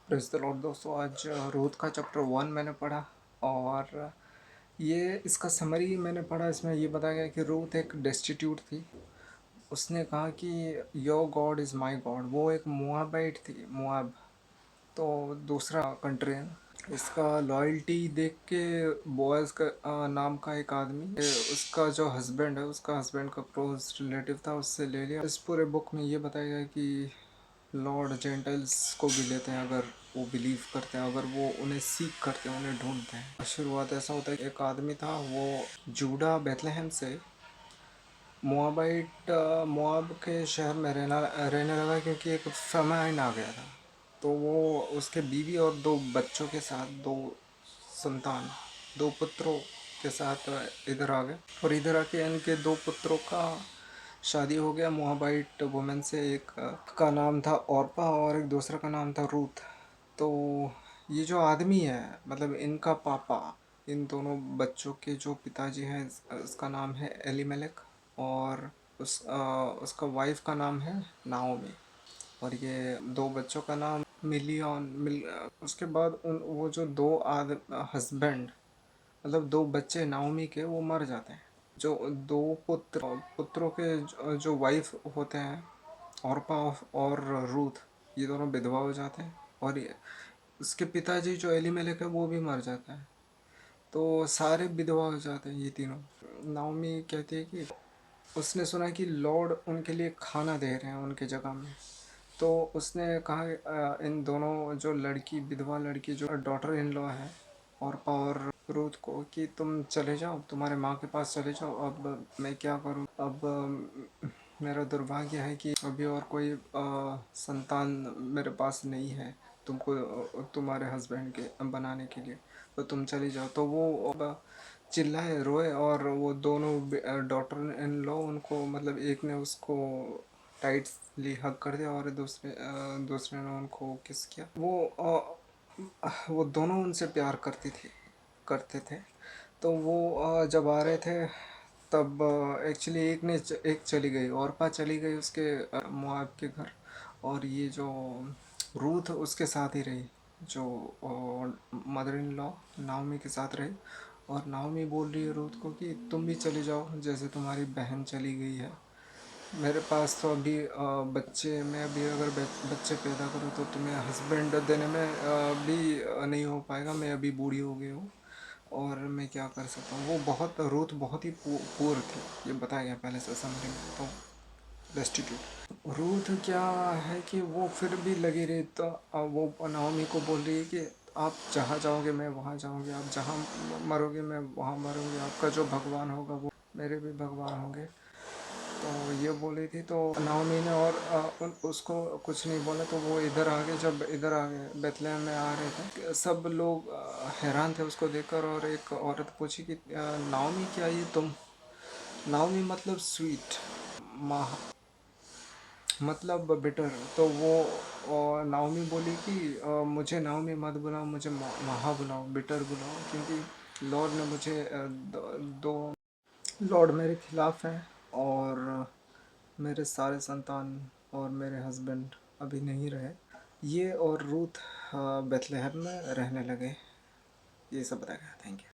Praise the Lord दोस्तों। आज Ruth का चैप्टर 1 मैंने पढ़ा और ये इसका समरी मैंने पढ़ा। इसमें ये बताया गया कि रूथ एक डेस्टिट्यूट थी। उसने कहा कि your God is my God. वो एक मोआबाइट थी। मोआब तो दूसरा कंट्री है ना। इसका लॉयल्टी देख के बोअज़ का नाम का एक आदमी, उसका जो हस्बैंड है, उसका हस्बैंड का क्लोज रिलेटिव था, उससे ले लिया। इस पूरे बुक में ये बताया गया कि लॉर्ड जेंटल्स को भी लेते हैं अगर वो बिलीव करते हैं, अगर वो उन्हें सीख करते हैं, उन्हें ढूंढते हैं। शुरुआत ऐसा होता है कि एक आदमी था, वो जूडा बेथलेहम से मोआबाइट मोआब के शहर में रहने लगा, क्योंकि एक फेमाइन आ गया था। तो वो उसके बीवी और दो बच्चों के साथ, दो संतान, दो पुत्रों के साथ इधर आ गए। और इधर आके इनके दो पुत्रों का शादी हो गया मोआबाइट वुमेन से। एक का नाम था औरपा और एक दूसरा का नाम था रूथ। तो ये जो आदमी है, मतलब इनका पापा, इन दोनों बच्चों के जो पिताजी हैं, इसका नाम है एलीमेलेक और उसका वाइफ का नाम है नाओमी। और ये दो बच्चों का नाम उसके बाद उन वो जो दो हस्बैंड, मतलब दो बच्चे नाओमी के, वो मर जाते हैं। जो दो पुत्रों के जो वाइफ होते हैं, औरपा और रूथ, ये दोनों विधवा हो जाते हैं। और ये उसके पिताजी जो एलीमेलेक है, वो भी मर जाता है। तो सारे विधवा हो जाते हैं ये तीनों। नाओमी कहती है कि उसने सुना कि लॉर्ड उनके लिए खाना दे रहे हैं उनके जगह में। तो उसने कहा इन दोनों जो लड़की, विधवा लड़की जो डॉटर इन लॉ है, और रूथ को, कि तुम चले जाओ, तुम्हारे माँ के पास चले जाओ। अब मैं क्या करूँ? अब मेरा दुर्भाग्य है कि अभी और कोई संतान मेरे पास नहीं है तुमको, तुम्हारे हस्बैंड के बनाने के लिए। तो तुम चली जाओ। तो वो अब चिल्लाए, रोए, और वो दोनों डॉटर इन लॉ उनको, मतलब एक ने उसको टाइटली हग कर दिया और दूसरे ने उनको किस किया। वो दोनों उनसे प्यार करते थे। तो वो जब आ रहे थे, तब एक्चुअली एक चली गई, औरपा चली गई उसके मुआब के घर। और ये जो रूथ उसके साथ ही रही, जो मदर इन लॉ नाओमी के साथ रही। और नाओमी बोल रही है रूथ को कि तुम भी चली जाओ, जैसे तुम्हारी बहन चली गई है। मेरे पास तो अभी बच्चे, मैं अभी अगर बच्चे पैदा करूँ तो तुम्हें हस्बैंड देने में भी नहीं हो पाएगा। मैं अभी बूढ़ी हो गई हूँ और मैं क्या कर सकता हूँ। वो रूथ बहुत ही पुअर थी, ये बताया गया पहले से समरी में। तो डेस्टिट्यूट रूथ क्या है कि वो फिर भी लगी रही। तो वो नाओमी को बोल रही है कि आप जहाँ जाओगे मैं वहाँ जाऊँगी, आप जहाँ मरोगे मैं वहाँ मरूँगी, आपका जो भगवान होगा वो मेरे भी भगवान होंगे। तो ये बोली थी। तो नाओमी ने और उसको कुछ नहीं बोला। तो वो इधर आ गए। जब इधर आ गए, बेथलेहम में आ रहे थे, सब लोग हैरान थे उसको देखकर। और एक औरत पूछी कि नाओमी, क्या ये तुम? नाओमी मतलब स्वीट, माह मतलब बिटर। तो वो नाओमी बोली कि मुझे नाओमी मत बुलाओ, मुझे महा बुलाओ, बिटर बुलाओ, क्योंकि लॉर्ड ने मुझे दो लॉर्ड मेरे खिलाफ हैं और मेरे सारे संतान और मेरे हस्बैंड अभी नहीं रहे। ये और रूथ बेथलेहम में रहने लगे। ये सब बताया गया। Thank you.